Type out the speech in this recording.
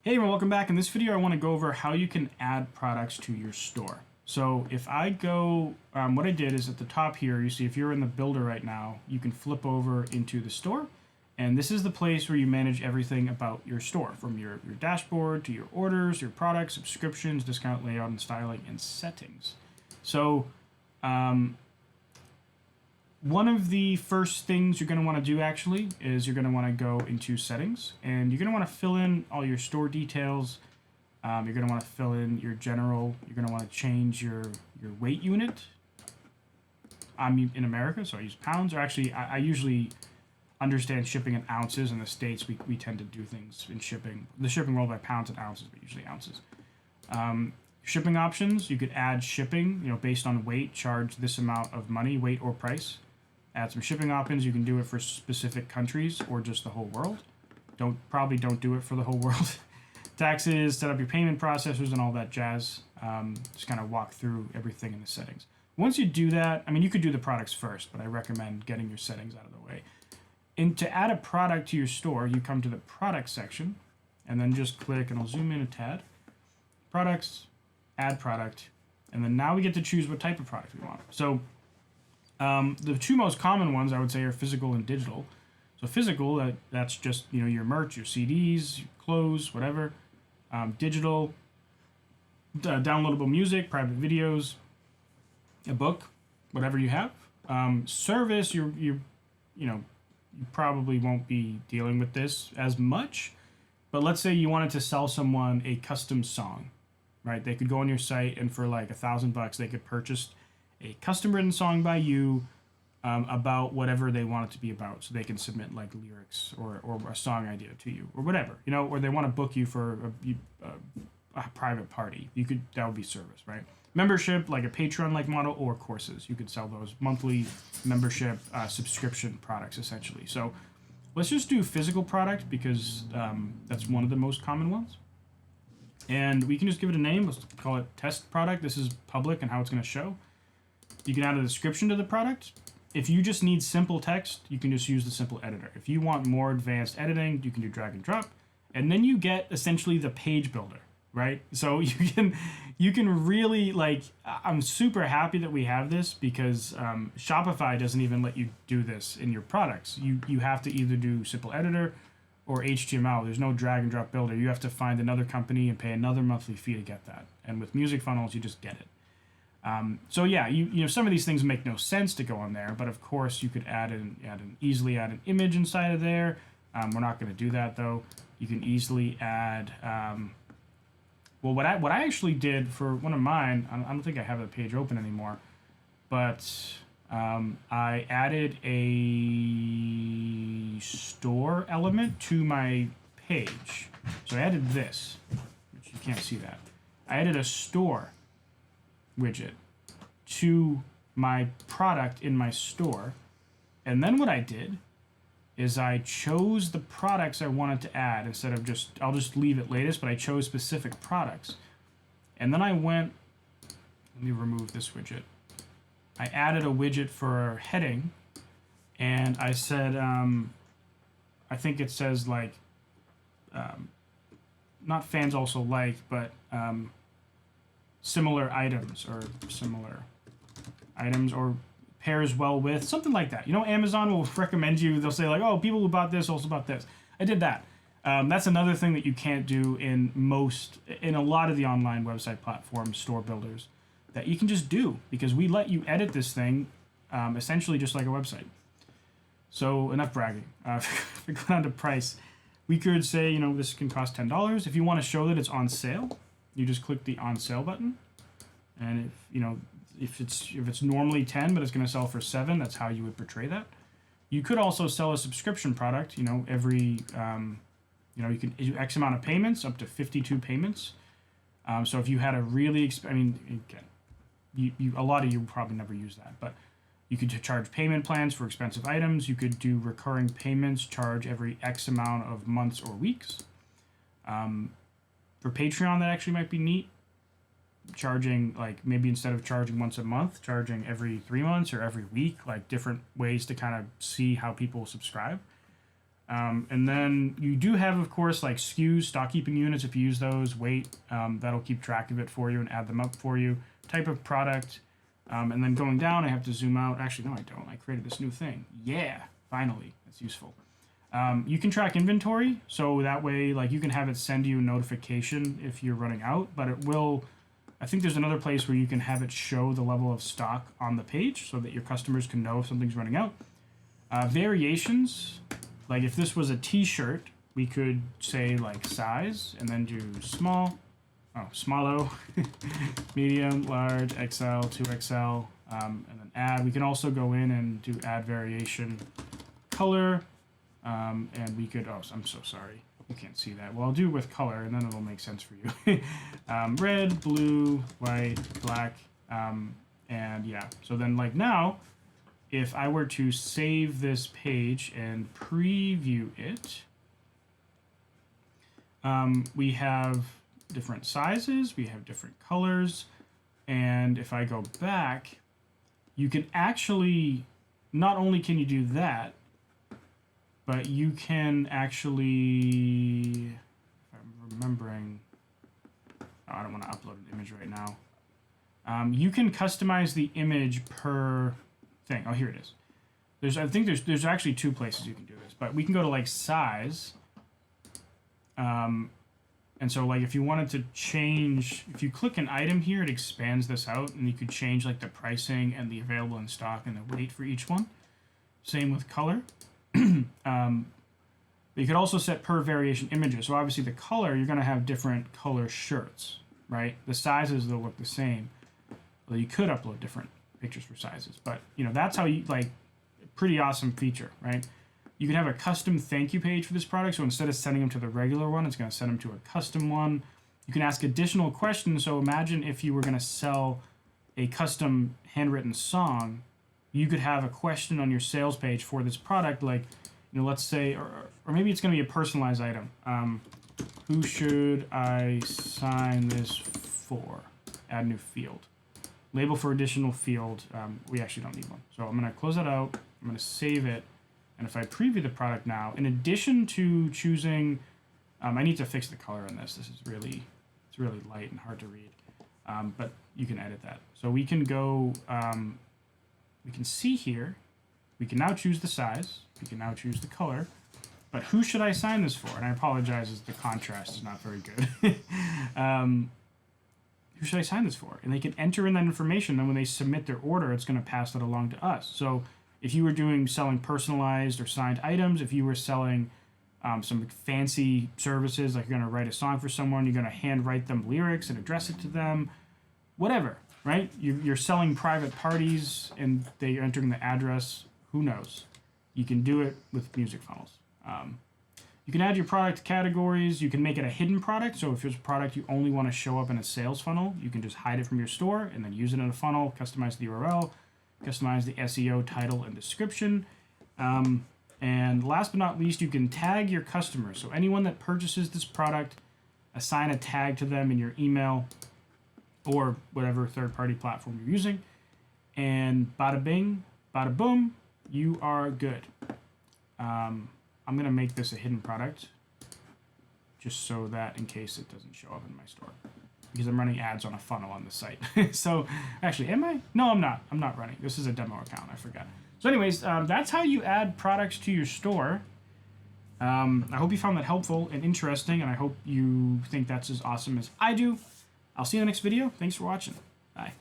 Hey everyone, welcome back. In this video I want to go over how you can add products to your store. So if I go, what I did is at the top here, you see if you're in the builder right now, you can flip over into the store. And this is the place where you manage everything about your store, from your dashboard to your orders, your products, subscriptions, discount layout and styling, and settings. So one of the first things you're going to want to do actually is you're going to want to go into settings, and you're going to want to fill in all your store details. You're going to want to fill in your general. You're going to want to change your weight unit. I'm in America, so I use pounds. Or actually, I usually understand shipping in ounces. In the States, we tend to do things in shipping. The shipping rolled by pounds and ounces, but usually ounces. Shipping options, you could add shipping, based on weight, charge this amount of money, weight or price. Add some shipping options. You can do it for specific countries or just the whole world. Probably don't do it for the whole world. Taxes, set up your payment processors and all that jazz. Just kind of walk through everything in the settings. Once you do that, you could do the products first, but I recommend getting your settings out of the way. And to add a product to your store, you come to the product section and then just click, and I'll zoom in a tad. Products, add product, and then now we get to choose what type of product we want. So the two most common ones I would say are physical and digital. So physical, that's just your merch, your CDs, your clothes, whatever. Digital, downloadable music, private videos, a book, whatever you have. Service, you probably won't be dealing with this as much, but let's say you wanted to sell someone a custom song, right? They could go on your site and for like $1,000 they could purchase a custom written song by you about whatever they want it to be about. So they can submit like lyrics or a song idea to you or whatever, or they want to book you for a private party. That would be service, right? Membership, like a Patreon-like model, or courses. You could sell those monthly membership subscription products essentially. So let's just do physical product because that's one of the most common ones. And we can just give it a name. Let's call it test product. This is public and how it's going to show. You can add a description to the product. If you just need simple text, you can just use the simple editor. If you want more advanced editing, you can do drag and drop. And then you get essentially the page builder, right? So you can really, I'm super happy that we have this because Shopify doesn't even let you do this in your products. You have to either do simple editor or HTML. There's no drag and drop builder. You have to find another company and pay another monthly fee to get that. And with MusicFunnels, you just get it. So yeah, some of these things make no sense to go on there, but of course you could easily add an image inside of there. We're not going to do that though. You can easily add, what I actually did for one of mine, I don't think I have the page open anymore, but I added a store element to my page. So I added this, which you can't see that. I added a store widget to my product in my store, and then what I did is I chose the products I wanted to add instead of I'll just leave it latest, but I chose specific products. And then I went, let me remove this widget. I added a widget for heading, and I said, I think it says not fans also like, but similar items or pairs well with, something like that. Amazon will recommend you. They'll say oh, people who bought this also bought this. I did that. That's another thing that you can't do in a lot of the online website platforms, store builders, that you can just do because we let you edit this thing essentially just like a website. So enough bragging. If we go down to price, we could say, this can cost $10. If you want to show that it's on sale, you just click the on sale button, and if it's normally 10 but it's going to sell for 7, that's how you would portray that. You could also sell a subscription product. Every you can do X amount of payments, up to 52 payments. So if you had a really a lot of you probably never use that, but you could charge payment plans for expensive items. You could do recurring payments, charge every X amount of months or weeks. For Patreon, that actually might be neat. Charging, maybe instead of charging once a month, charging every 3 months or every week, different ways to kind of see how people subscribe. And then you do have, of course, like SKUs, stock keeping units. If you use those, weight, that'll keep track of it for you and add them up for you. Type of product. And then going down, I have to zoom out. Actually, no, I don't. I created this new thing. Yeah, finally. That's useful. You can track inventory, so that way, like, you can have it send you a notification if you're running out, but it will, I think there's another place where you can have it show the level of stock on the page so that your customers can know if something's running out. Variations, like if this was a t-shirt, we could say like size and then do small, smallo, medium, large, XL, 2XL, and then add. We can also go in and do add variation, color, and we could, I'm so sorry, you can't see that. Well, I'll do it with color and then it'll make sense for you. Red, blue, white, black, and yeah. So then like now, if I were to save this page and preview it, we have different sizes, we have different colors, and if I go back, you can actually, not only can you do that, but you can actually, if I'm remembering, I don't want to upload an image right now. You can customize the image per thing. Oh, here it is. I think there's actually two places you can do this, but we can go to like size. And so like if you wanted to change, if you click an item here, it expands this out and you could change like the pricing and the available in stock and the weight for each one. Same with color. But you could also set per variation images. So obviously the color, you're going to have different color shirts, right? The sizes, they'll look the same. Well, you could upload different pictures for sizes, but you know, that's how you, like, pretty awesome feature, right? You can have a custom thank you page for this product. So instead of sending them to the regular one, it's going to send them to a custom one. You can ask additional questions. So imagine if you were going to sell a custom handwritten song, you could have a question on your sales page for this product, like, you know, let's say, or maybe it's going to be a personalized item. Who should I sign this for? Add new field. Label for additional field. We actually don't need one. So I'm going to close that out. I'm going to save it. And if I preview the product now, in addition to choosing, I need to fix the color on this. This is really, it's really light and hard to read. But you can edit that. So we can go, we can see here, we can now choose the size, we can now choose the color, but who should I sign this for? And I apologize as the contrast is not very good. Who should I sign this for? And they can enter in that information, then when they submit their order, it's going to pass that along to us. So if you were selling personalized or signed items, if you were selling some fancy services, like you're going to write a song for someone, you're going to handwrite them lyrics and address it to them, whatever, right? You're selling private parties and they're entering the address, who knows? You can do it with MusicFunnels. You can add your product categories. You can make it a hidden product. So if there's a product you only want to show up in a sales funnel, you can just hide it from your store and then use it in a funnel, customize the URL, customize the SEO title and description. And last but not least, you can tag your customers. So anyone that purchases this product, assign a tag to them in your email or whatever third-party platform you're using. And bada bing, bada boom, you are good. I'm going to make this a hidden product just so that in case it doesn't show up in my store, because I'm running ads on a funnel on the site. So actually, am I? No, I'm not. I'm not running. This is a demo account. I forgot. So anyways, that's how you add products to your store. I hope you found that helpful and interesting, and I hope you think that's as awesome as I do. I'll see you in the next video. Thanks for watching. Bye.